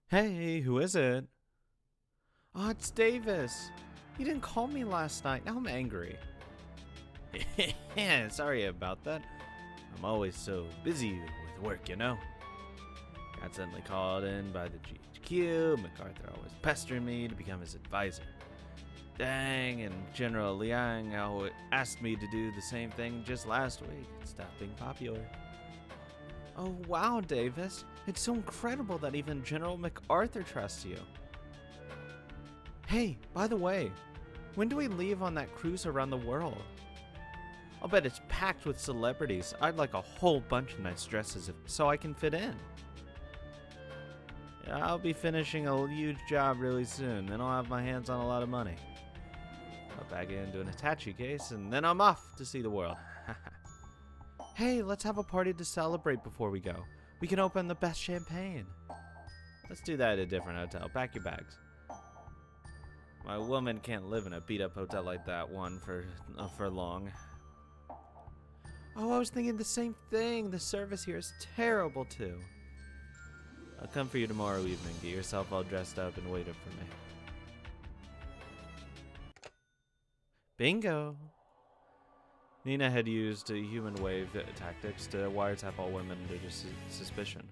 Hey, who is it? Oh, it's Davis. You didn't call me last night. Now I'm angry. Yeah, sorry about that. I'm always so busy with work, you know? Got suddenly called in by the GHQ. MacArthur always pestering me to become his advisor. Dang, and General Liang asked me to do the same thing just last week. Stop being popular. Oh, wow, Davis. It's so incredible that even General MacArthur trusts you. Hey, by the way, when do we leave on that cruise around the world? I'll bet it's packed with celebrities. I'd like a whole bunch of nice dresses so I can fit in. Yeah, I'll be finishing a huge job really soon, then I'll have my hands on a lot of money. I'll bag it into an attaché case, and then I'm off to see the world. Hey, let's have a party to celebrate before we go. We can open the best champagne. Let's do that at a different hotel. Pack your bags. My woman can't live in a beat-up hotel like that one for long. Oh, I was thinking the same thing. The service here is terrible, too. I'll come for you tomorrow evening. Get yourself all dressed up and wait up for me. Bingo! Nina had used human wave tactics to wiretap all women under suspicion.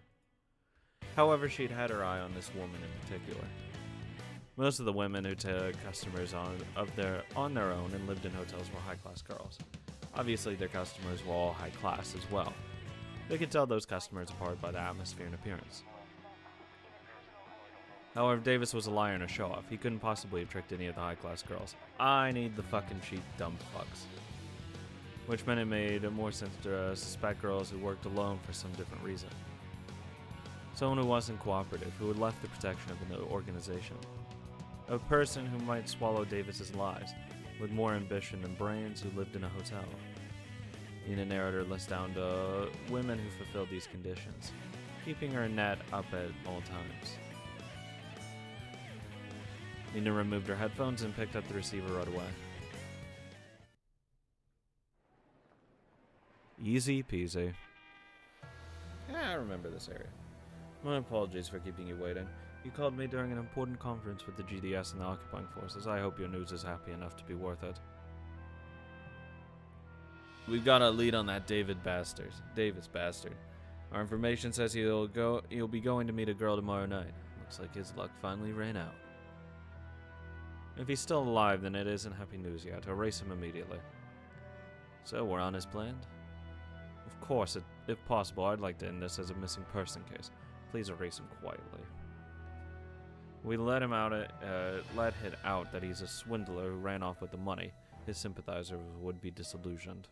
However, she'd had her eye on this woman in particular. Most of the women who took customers on their own and lived in hotels were high-class girls. Obviously, their customers were all high-class as well. They could tell those customers apart by the atmosphere and appearance. However, Davis was a liar and a show-off. He couldn't possibly have tricked any of the high-class girls. I need the fucking cheap dumb fucks. Which meant it made more sense to suspect girls who worked alone for some different reason. Someone who wasn't cooperative, who had left the protection of an organization. A person who might swallow Davis's lies, with more ambition than brains, who lived in a hotel. Nina narrowed her list down to women who fulfilled these conditions, keeping her net up at all times. Nina removed her headphones and picked up the receiver right away. Easy peasy. Yeah, I remember this area. My apologies for keeping you waiting. You called me during an important conference with the GDS and the occupying forces. I hope your news is happy enough to be worth it. We've got a lead on that Davis bastard. Our information says he'll be going to meet a girl tomorrow night. Looks like his luck finally ran out. If he's still alive, then it isn't happy news yet. Erase him immediately. So we're on as planned? Of course, if possible, I'd like to end this as a missing person case. Please erase him quietly. We let it out that he's a swindler who ran off with the money. His sympathizers would be disillusioned.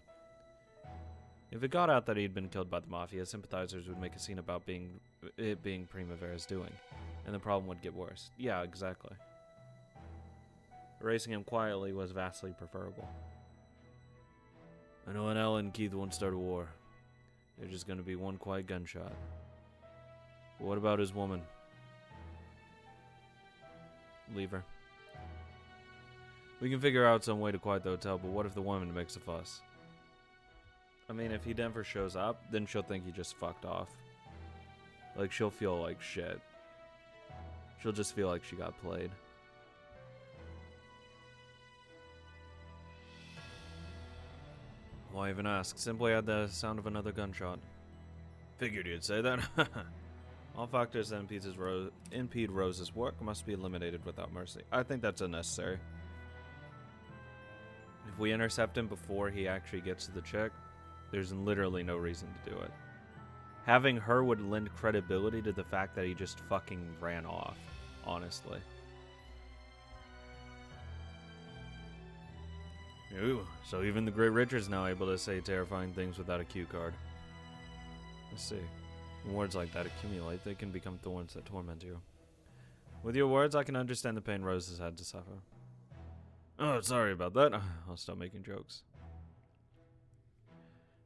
If it got out that he'd been killed by the Mafia, sympathizers would make a scene about it being Primavera's doing, and the problem would get worse. Yeah, exactly. Erasing him quietly was vastly preferable. I know Anel and Keith won't start a war. There's just going to be one quiet gunshot. But what about his woman? Leave her. We can figure out some way to quiet the hotel, but what if the woman makes a fuss? I mean, if he never shows up, then she'll think he just fucked off. Like, she'll feel like shit. She'll just feel like she got played. Why even ask? Simply add the sound of another gunshot. Figured you'd say that. All factors that impede Rose's work must be eliminated without mercy. I think that's unnecessary. If we intercept him before he actually gets to the chick, there's literally no reason to do it. Having her would lend credibility to the fact that he just fucking ran off, honestly. Ooh, so even the Great Richard's now able to say terrifying things without a cue card. Let's see. When words like that accumulate, they can become thorns that torment you. With your words, I can understand the pain Rose has had to suffer. Oh, sorry about that. I'll stop making jokes.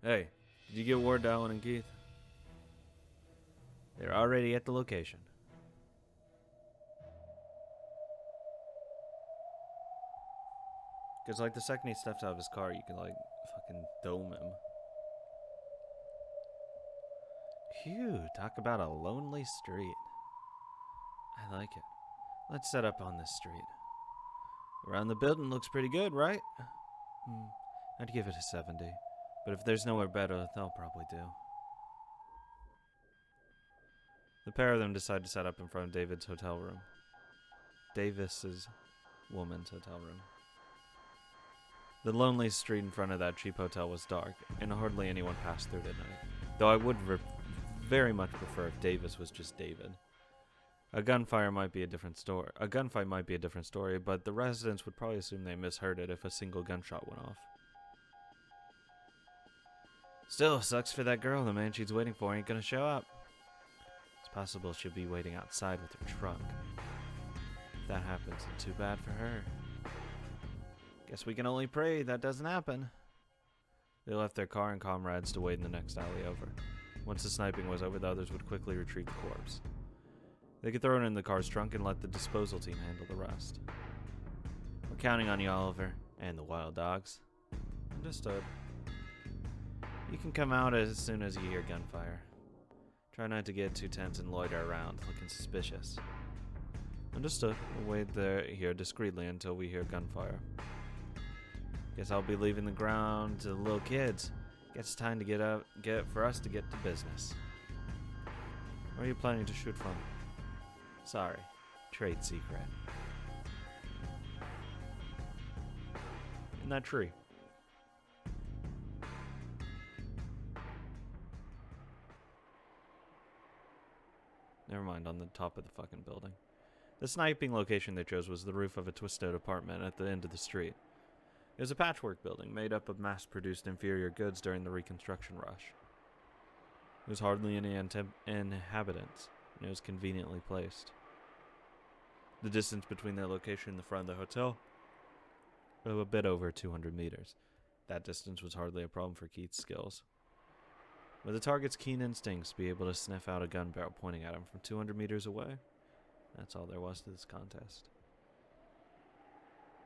Hey, did you get word to Alan and Keith? They're already at the location. Because, like, the second he steps out of his car, you can, like, fucking dome him. Phew, talk about a lonely street. I like it. Let's set up on this street. Around the building looks pretty good, right? I'd give it a 70. But if there's nowhere better, they'll probably do. The pair of them decide to set up in front of David's hotel room. Davis's woman's hotel room. The lonely street in front of that cheap hotel was dark, and hardly anyone passed through it at night. Though I would very much prefer if Davis was just David. A gunfight might be a different story, but the residents would probably assume they misheard it if a single gunshot went off. Still, sucks for that girl. The man she's waiting for ain't gonna show up. It's possible she'll be waiting outside with her trunk. If that happens, then too bad for her. Guess we can only pray that doesn't happen. They left their car and comrades to wait in the next alley over. Once the sniping was over, the others would quickly retrieve the corpse. They could throw it in the car's trunk and let the disposal team handle the rest. We're counting on you, Oliver, and the wild dogs. Understood. You can come out as soon as you hear gunfire. Try not to get too tense and loiter around, looking suspicious. Understood. We'll wait here discreetly until we hear gunfire. Guess I'll be leaving the ground to the little kids. Guess it's time to get for us to get to business. Where are you planning to shoot from? Sorry, trade secret. In that tree. Never mind, on the top of the fucking building. The sniping location they chose was the roof of a twisted apartment at the end of the street. It was a patchwork building made up of mass-produced inferior goods during the Reconstruction rush. There was hardly any inhabitants, and it was conveniently placed. The distance between their location and the front of the hotel was a bit over 200 meters. That distance was hardly a problem for Keith's skills. With the target's keen instincts be able to sniff out a gun barrel pointing at him from 200 meters away? That's all there was to this contest.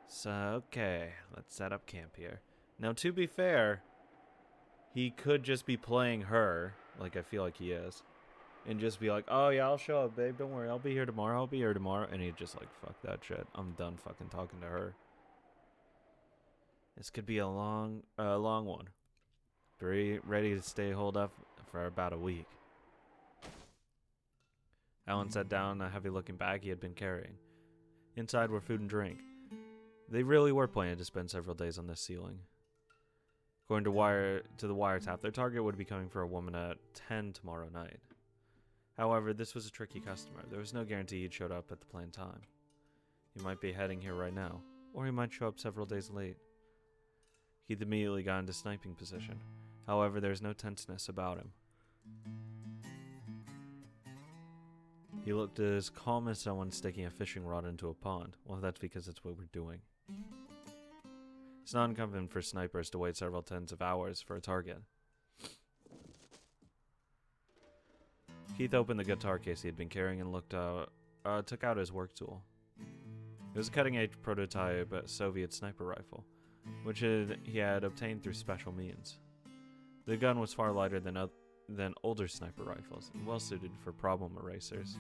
So, okay, let's set up camp here. Now, to be fair, he could just be playing her, like I feel like he is, and just be like, oh yeah, I'll show up, babe, don't worry, I'll be here tomorrow, and he'd just like, fuck that shit, I'm done fucking talking to her. This could be a long one. Be ready to stay holed up for about a week. Alan set down a heavy-looking bag he had been carrying. Inside were food and drink. They really were planning to spend several days on this ceiling. According to the wiretap, their target would be coming for a woman at 10 tomorrow night. However, this was a tricky customer. There was no guarantee he'd showed up at the planned time. He might be heading here right now, or he might show up several days late. Keith immediately got into sniping position. However, there was no tenseness about him. He looked as calm as someone sticking a fishing rod into a pond. Well, that's because that's what we're doing. It's not uncommon for snipers to wait several tens of hours for a target. Keith opened the guitar case he had been carrying and took out his work tool. It was a cutting-edge prototype Soviet sniper rifle, which he had obtained through special means. The gun was far lighter than older sniper rifles, and well suited for problem erasers.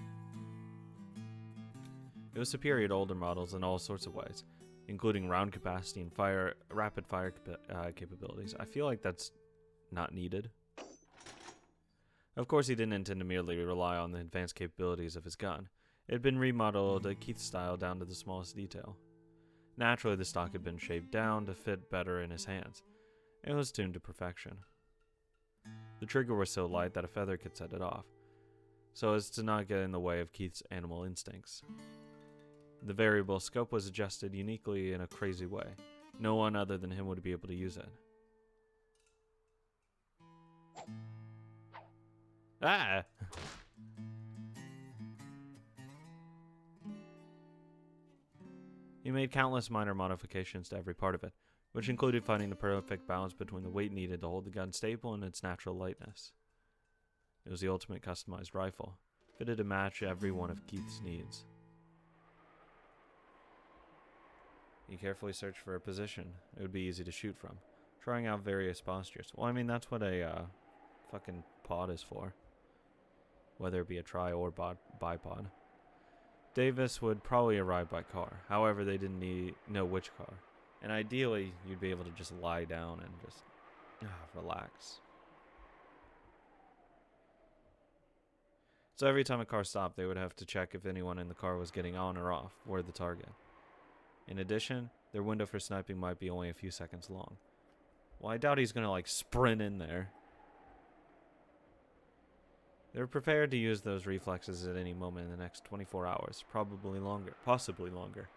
It was superior to older models in all sorts of ways, including round capacity and rapid fire capabilities. I feel like that's not needed. Of course, he didn't intend to merely rely on the advanced capabilities of his gun. It had been remodeled Keith's style down to the smallest detail. Naturally, the stock had been shaped down to fit better in his hands. It was tuned to perfection. The trigger was so light that a feather could set it off, so as to not get in the way of Keith's animal instincts. The variable scope was adjusted uniquely in a crazy way. No one other than him would be able to use it. Ah! He made countless minor modifications to every part of it, which included finding the perfect balance between the weight needed to hold the gun stable and its natural lightness. It was the ultimate customized rifle, fitted to match every one of Keith's needs. He carefully searched for a position it would be easy to shoot from, trying out various postures. Well, I mean, that's what a fucking pod is for, whether it be a tri or bipod. Davis would probably arrive by car. However, they didn't know which car. And ideally, you'd be able to just lie down and just relax. So every time a car stopped, they would have to check if anyone in the car was getting on or off, or the target. In addition, their window for sniping might be only a few seconds long. Well, I doubt he's going to sprint in there. They're prepared to use those reflexes at any moment in the next 24 hours, probably longer, possibly longer.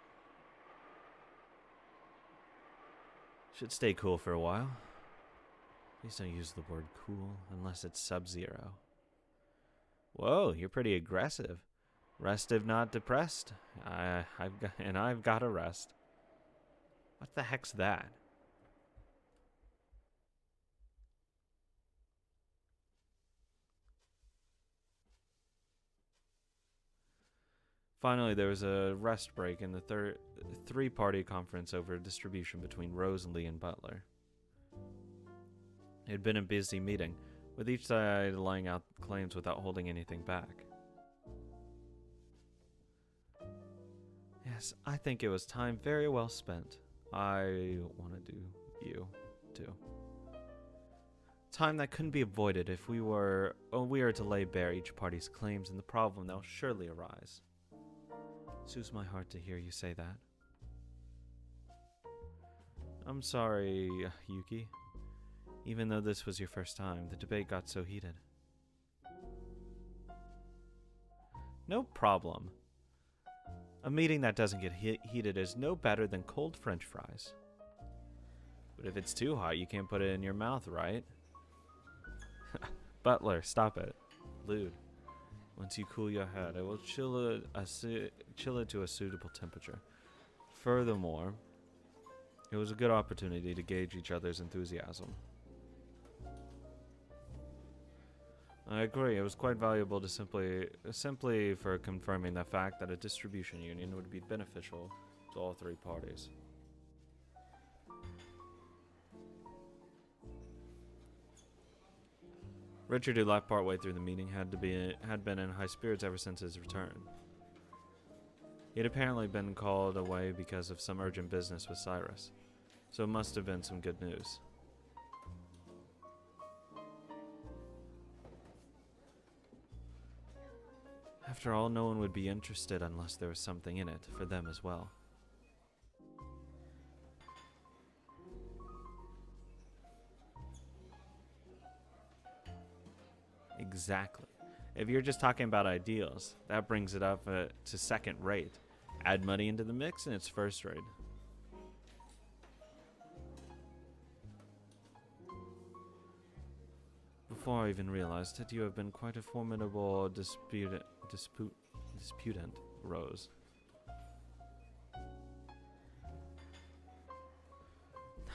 Should stay cool for a while. Please don't use the word cool unless it's Sub-Zero. Whoa, you're pretty aggressive. Restive, not depressed. I've got a rest. What the heck's that? Finally, there was a rest break in the three-party conference over distribution between Rose, Lee, and Butler. It had been a busy meeting, with each side laying out claims without holding anything back. Yes, I think it was time very well spent. I want to do you, too. Time that couldn't be avoided if we were to lay bare each party's claims and the problem that will surely arise. Soothes my heart to hear you say that. I'm sorry, Yuki. Even though this was your first time, the debate got so heated. No problem. A meeting that doesn't get heated is no better than cold French fries. But if it's too hot, you can't put it in your mouth, right? Butler, stop it. Lewd. Once you cool your head, I will chill it to a suitable temperature. Furthermore, it was a good opportunity to gauge each other's enthusiasm. I agree. It was quite valuable to simply for confirming the fact that a distribution union would be beneficial to all three parties. Richard, who left partway through the meeting, had been in high spirits ever since his return. He had apparently been called away because of some urgent business with Cyrus, so it must have been some good news. After all, no one would be interested unless there was something in it for them as well. Exactly. If you're just talking about ideals, that brings it up to second rate. Add money into the mix and it's first rate. Before I even realized it, you have been quite a formidable disputant, Rose.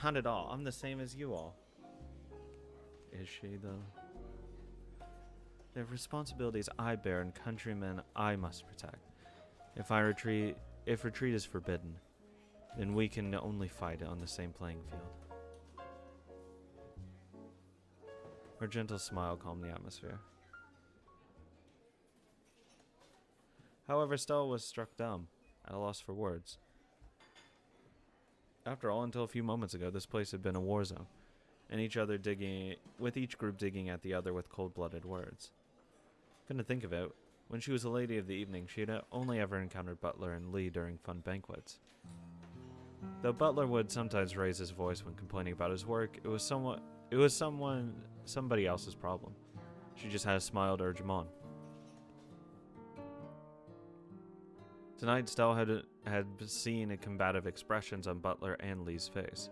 Not at all. I'm the same as you all. Is she, though? There are responsibilities I bear and countrymen I must protect. If retreat is forbidden, then we can only fight on the same playing field. Her gentle smile calmed the atmosphere. However, Stella was struck dumb, at a loss for words. After all, until a few moments ago, this place had been a war zone, and each group digging at the other with cold-blooded words. Come to think of it, when she was a lady of the evening, she had only ever encountered Butler and Lee during fun banquets. Though Butler would sometimes raise his voice when complaining about his work, it was somebody else's problem. She just had a smile to urge him on. Tonight, Stella had seen combative expressions on Butler and Lee's face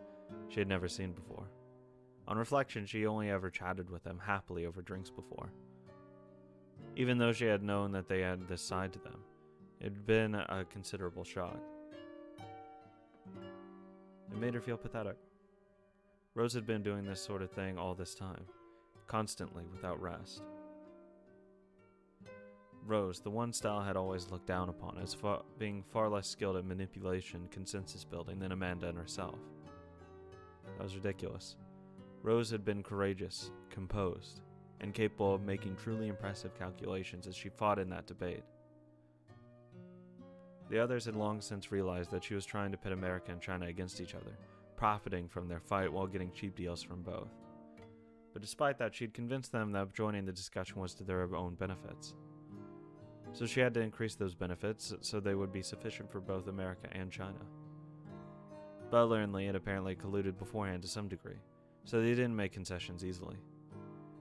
she had never seen before. On reflection, she only ever chatted with them happily over drinks before. Even though she had known that they had this side to them, it had been a considerable shock. It made her feel pathetic. Rose had been doing this sort of thing all this time, constantly, without rest. Rose, the one Stella had always looked down upon as being far less skilled at manipulation, consensus building than Amanda and herself. That was ridiculous. Rose had been courageous, composed, and capable of making truly impressive calculations as she fought in that debate. The others had long since realized that she was trying to pit America and China against each other, profiting from their fight while getting cheap deals from both. But despite that, she'd convinced them that joining the discussion was to their own benefits. So she had to increase those benefits so they would be sufficient for both America and China. Butler and Lee had apparently colluded beforehand to some degree, so they didn't make concessions easily.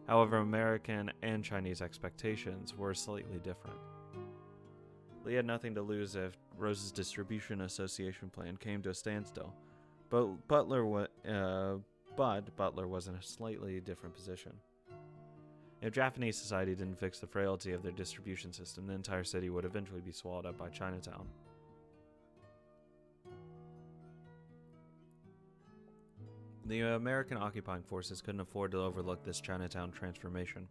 However, American and Chinese expectations were slightly different. Lee had nothing to lose if Rose's distribution association plan came to a standstill, but Butler was in a slightly different position. If Japanese society didn't fix the frailty of their distribution system, the entire city would eventually be swallowed up by Chinatown. The American occupying forces couldn't afford to overlook this Chinatown transformation.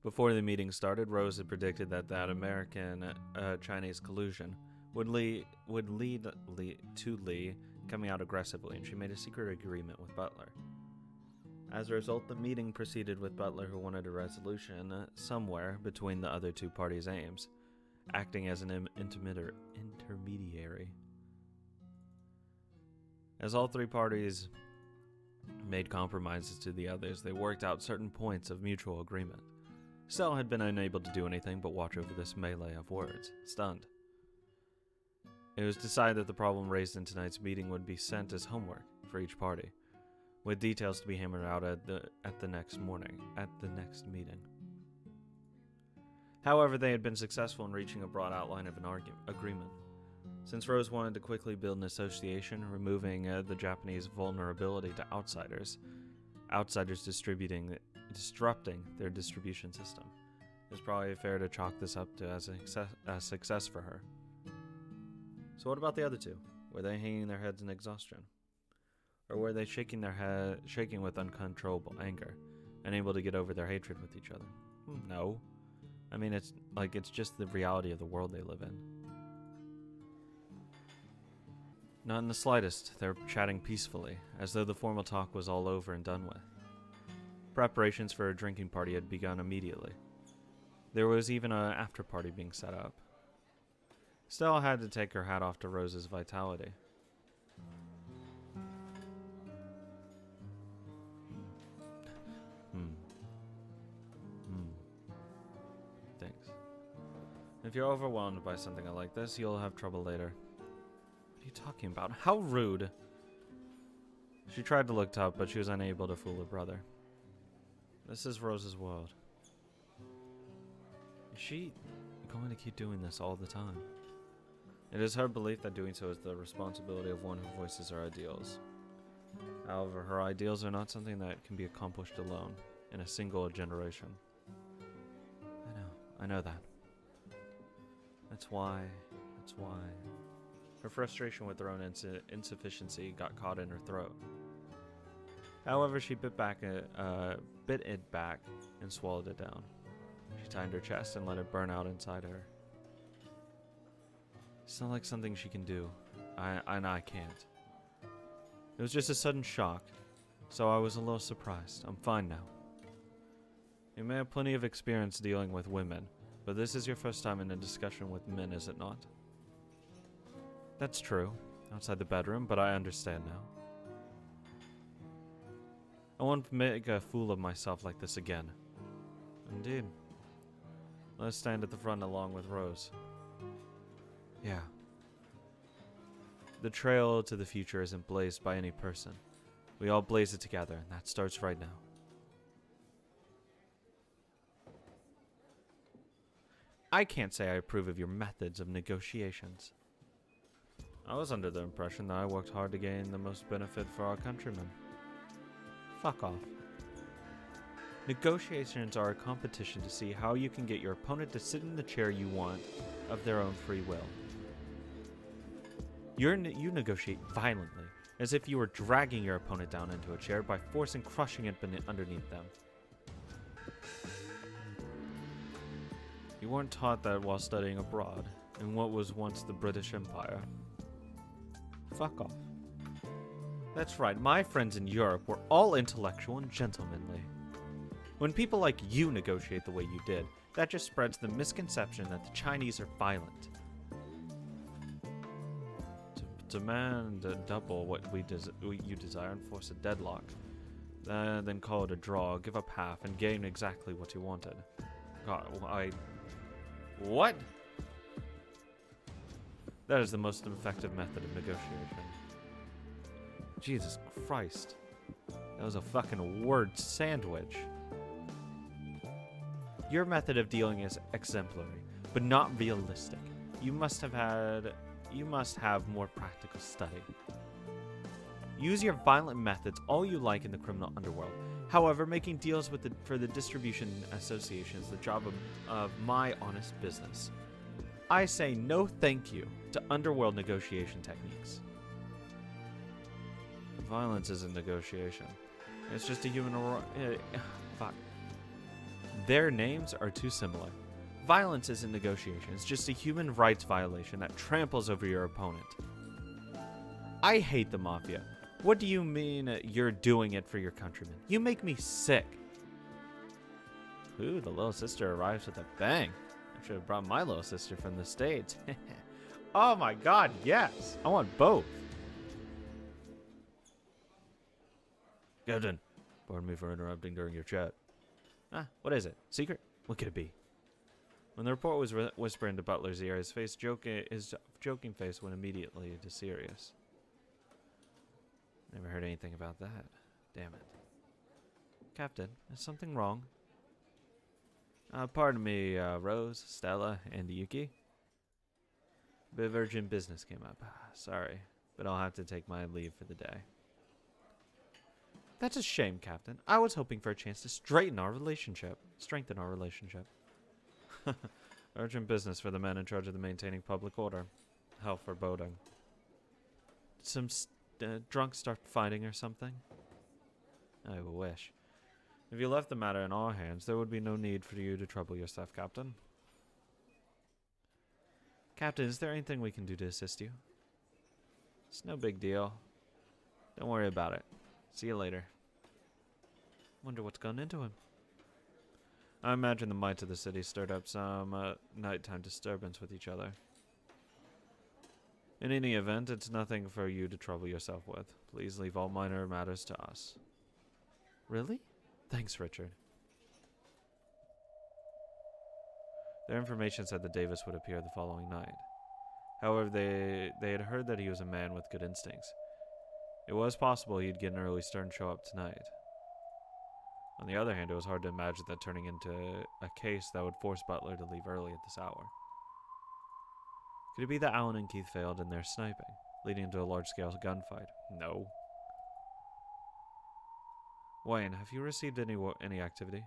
Before the meeting started, Rose had predicted that American-Chinese collusion would lead to Lee coming out aggressively, and she made a secret agreement with Butler. As a result, the meeting proceeded with Butler, who wanted a resolution somewhere between the other two parties' aims, acting as an intermediary. As all three parties made compromises to the others, they worked out certain points of mutual agreement. Stell had been unable to do anything but watch over this melee of words, stunned. It was decided that the problem raised in tonight's meeting would be sent as homework for each party, with details to be hammered out at the next meeting. However, they had been successful in reaching a broad outline of an agreement. Since Rose wanted to quickly build an association, removing the Japanese vulnerability to outsiders disrupting their distribution system, it's probably fair to chalk this up to as a success for her. So what about the other two? Were they hanging their heads in exhaustion? Or were they shaking with uncontrollable anger, unable to get over their hatred with each other? No. I mean, it's just the reality of the world they live in. Not in the slightest. They're chatting peacefully, as though the formal talk was all over and done with. Preparations for a drinking party had begun immediately. There was even an after-party being set up. Stella had to take her hat off to Rose's vitality. Thanks. If you're overwhelmed by something like this, you'll have trouble later. What are you talking about? How rude! She tried to look tough, but she was unable to fool her brother. This is Rose's world. Is she going to keep doing this all the time? It is her belief that doing so is the responsibility of one who voices her ideals. However, her ideals are not something that can be accomplished alone, in a single generation. I know that. That's why. Her frustration with her own insufficiency got caught in her throat. However, she bit it back and swallowed it down. She tightened her chest and let it burn out inside her. It's not like something she can do. I can't. It was just a sudden shock, so I was a little surprised. I'm fine now. You may have plenty of experience dealing with women, but this is your first time in a discussion with men, is it not? That's true, outside the bedroom, but I understand now. I won't make a fool of myself like this again. Indeed. Let's stand at the front along with Rose. Yeah. The trail to the future isn't blazed by any person. We all blaze it together, and that starts right now. I can't say I approve of your methods of negotiations. I was under the impression that I worked hard to gain the most benefit for our countrymen. Fuck off. Negotiations are a competition to see how you can get your opponent to sit in the chair you want of their own free will. You negotiate violently, as if you were dragging your opponent down into a chair by force and crushing it underneath them. You weren't taught that while studying abroad, in what was once the British Empire. Fuck off. That's right, my friends in Europe were all intellectual and gentlemanly. When people like you negotiate the way you did, That just spreads the misconception that the Chinese are violent. Demand double what you desire and force a deadlock. Then call it a draw, give up half, and gain exactly what you wanted. God, what? That is the most effective method of negotiation. Jesus Christ. That was a fucking word sandwich. Your method of dealing is exemplary, but not realistic. You must have more practical study. Use your violent methods all you like in the criminal underworld. However, making deals for the distribution association is the job of my honest business. I say no thank you to underworld negotiation techniques. Violence isn't negotiation. It's just a human... fuck. Their names are too similar. Violence isn't negotiation. It's just a human rights violation that tramples over your opponent. I hate the Mafia. What do you mean you're doing it for your countrymen? You make me sick. Ooh, the little sister arrives with a bang. I should have brought my little sister from the States. Oh my god, yes. I want both. Captain, pardon me for interrupting during your chat. What is it? Secret? What could it be? When the report was whispered into Butler's ear, his joking face went immediately into serious. Never heard anything about that. Damn it. Captain, is something wrong? Pardon me, Rose, Stella, and Yuki. A bit of urgent business came up. Sorry, but I'll have to take my leave for the day. That's a shame, Captain. I was hoping for a chance to strengthen our relationship. Urgent business for the man in charge of the maintaining public order. How foreboding. Some drunks start fighting or something? I wish. If you left the matter in our hands, there would be no need for you to trouble yourself, Captain. Captain, is there anything we can do to assist you? It's no big deal. Don't worry about it. See you later. Wonder what's gone into him. I imagine the mites of the city stirred up some nighttime disturbance with each other. In any event, it's nothing for you to trouble yourself with. Please leave all minor matters to us. Really? Thanks, Richard. Their information said that Davis would appear the following night. However, they had heard that he was a man with good instincts. It was possible he'd get an early start and show up tonight. On the other hand, it was hard to imagine that turning into a case that would force Butler to leave early at this hour. Could it be that Alan and Keith failed in their sniping, leading to a large-scale gunfight? No. Wayne, have you received any activity?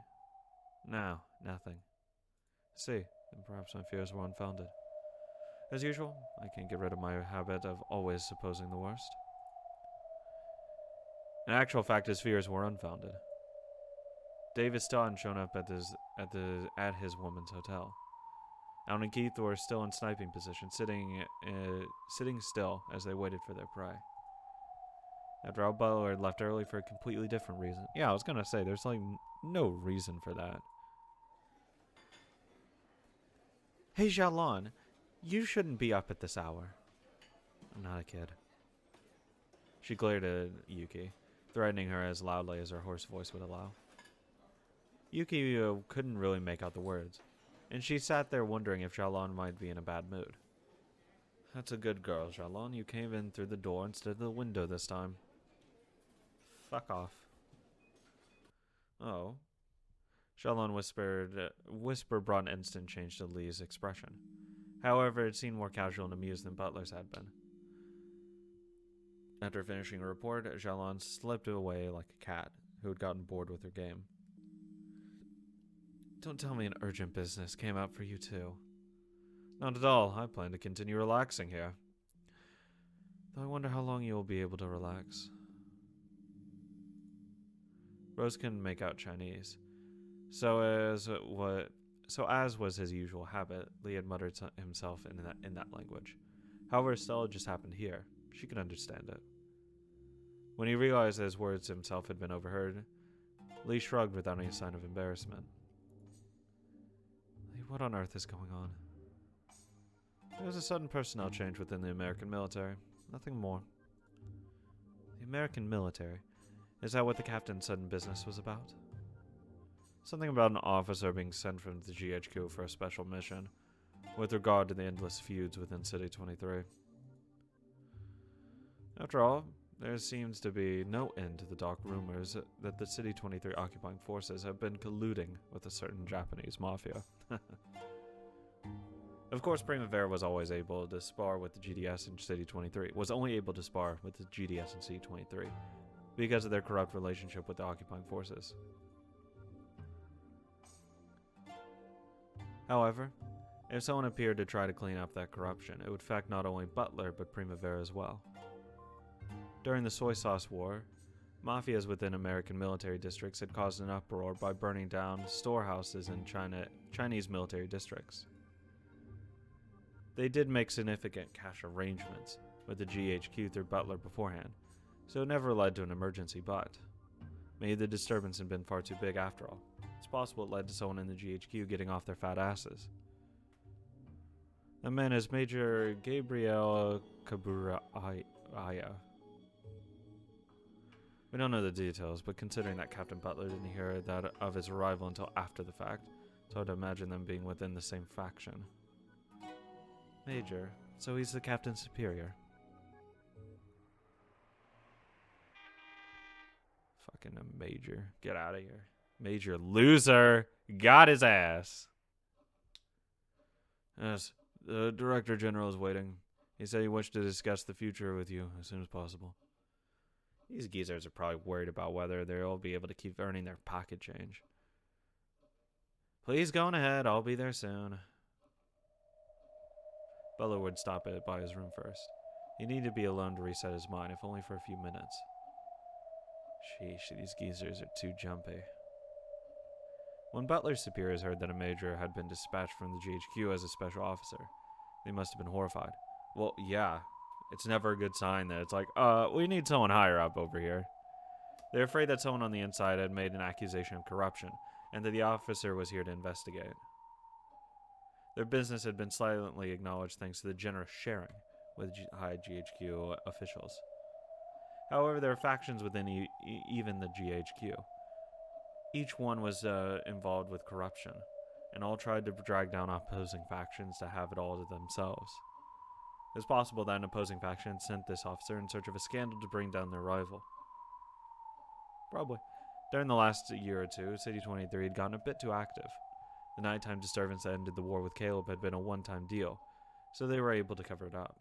No, nothing. See, then perhaps my fears were unfounded. As usual, I can't get rid of my habit of always supposing the worst. In actual fact, his fears were unfounded. Davis still hadn't shown up at his woman's hotel. Alan and Keith were still in sniping position, sitting still as they waited for their prey. After all, Butler had left early for a completely different reason. Yeah, I was gonna say, there's like no reason for that. Hey, Xiaolon, you shouldn't be up at this hour. I'm not a kid. She glared at Yuki, threatening her as loudly as her hoarse voice would allow. Yuki couldn't really make out the words, and she sat there wondering if Xiaolon might be in a bad mood. That's a good girl, Xiaolon. You came in through the door instead of the window this time. Fuck off. Oh. Xiaolon whisper brought an instant change to Li's expression. However, it seemed more casual and amused than Butler's had been. After finishing a report, Xiaolon slipped away like a cat who had gotten bored with her game. Don't tell me an urgent business came up for you too. Not at all. I plan to continue relaxing here. Though I wonder how long you will be able to relax. Rose couldn't make out Chinese. So as was his usual habit, Li had muttered to himself in that language. However, Stella just happened to hear. She could understand it. When he realized that his words himself had been overheard, Li shrugged without any sign of embarrassment. What on earth is going on? There's a sudden personnel change within the American military. Nothing more. The American military? Is that what the captain's sudden business was about? Something about an officer being sent from the GHQ for a special mission, with regard to the endless feuds within City 23. After all, there seems to be no end to the dark rumors that the City 23 occupying forces have been colluding with a certain Japanese mafia. Of course, Primavera was always able to spar with the GDS and City 23, was only able to spar with the GDS and City 23 because of their corrupt relationship with the occupying forces. However, if someone appeared to try to clean up that corruption, it would affect not only Butler but Primavera as well. During the Soy Sauce War, mafias within American military districts had caused an uproar by burning down storehouses in Chinese military districts. They did make significant cash arrangements with the GHQ through Butler beforehand, so it never led to an emergency, but maybe the disturbance had been far too big after all. It's possible it led to someone in the GHQ getting off their fat asses. The man is Major Gabriel Kaburaya. We don't know the details, but considering that Captain Butler didn't hear that of his arrival until after the fact, it's hard to imagine them being within the same faction. Major, so he's the captain's superior. Fucking a major. Get out of here. Major loser. Got his ass. Yes, the Director General is waiting. He said he wished to discuss the future with you as soon as possible. These geezers are probably worried about whether they'll be able to keep earning their pocket change. Please go on ahead. I'll be there soon. Butler would stop by his room first. He needed to be alone to reset his mind, if only for a few minutes. Sheesh, these geezers are too jumpy. When Butler's superiors heard that a major had been dispatched from the GHQ as a special officer, they must have been horrified. Well, yeah. It's never a good sign that it's like, we need someone higher up over here. They're afraid that someone on the inside had made an accusation of corruption, and that the officer was here to investigate. Their business had been silently acknowledged thanks to the generous sharing with high GHQ officials. However, there are factions within even the GHQ. Each one was involved with corruption, and all tried to drag down opposing factions to have it all to themselves. It was possible that an opposing faction sent this officer in search of a scandal to bring down their rival. Probably. During the last year or two, City 23 had gotten a bit too active. The nighttime disturbance that ended the war with Caleb had been a one-time deal, so they were able to cover it up.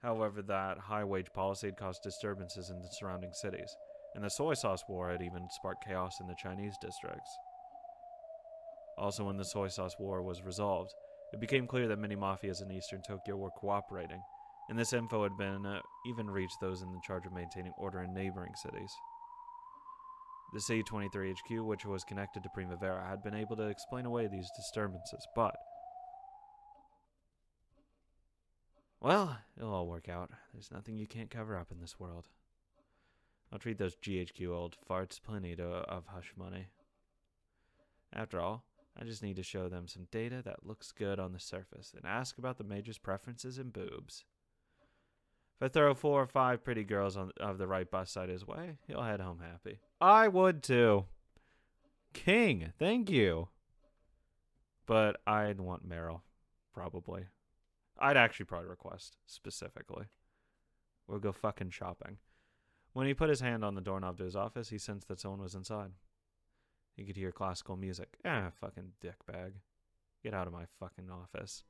However, that high-wage policy had caused disturbances in the surrounding cities, and the Soy Sauce War had even sparked chaos in the Chinese districts. Also, when the Soy Sauce War was resolved, it became clear that many mafias in eastern Tokyo were cooperating, and this info had been even reached those in charge of maintaining order in neighboring cities. The City 23 HQ, which was connected to Primavera, had been able to explain away these disturbances, but... well, it'll all work out. There's nothing you can't cover up in this world. I'll treat those GHQ old farts plenty of hush money. After all, I just need to show them some data that looks good on the surface and ask about the major's preferences and boobs. If I throw 4 or 5 pretty girls of the right bust side his way, he'll head home happy. I would too. King, thank you. But I'd want Meryl, probably. I'd actually probably request, specifically. We'll go fucking shopping. When he put his hand on the doorknob to his office, he sensed that someone was inside. He could hear classical music. Fucking dickbag. Get out of my fucking office.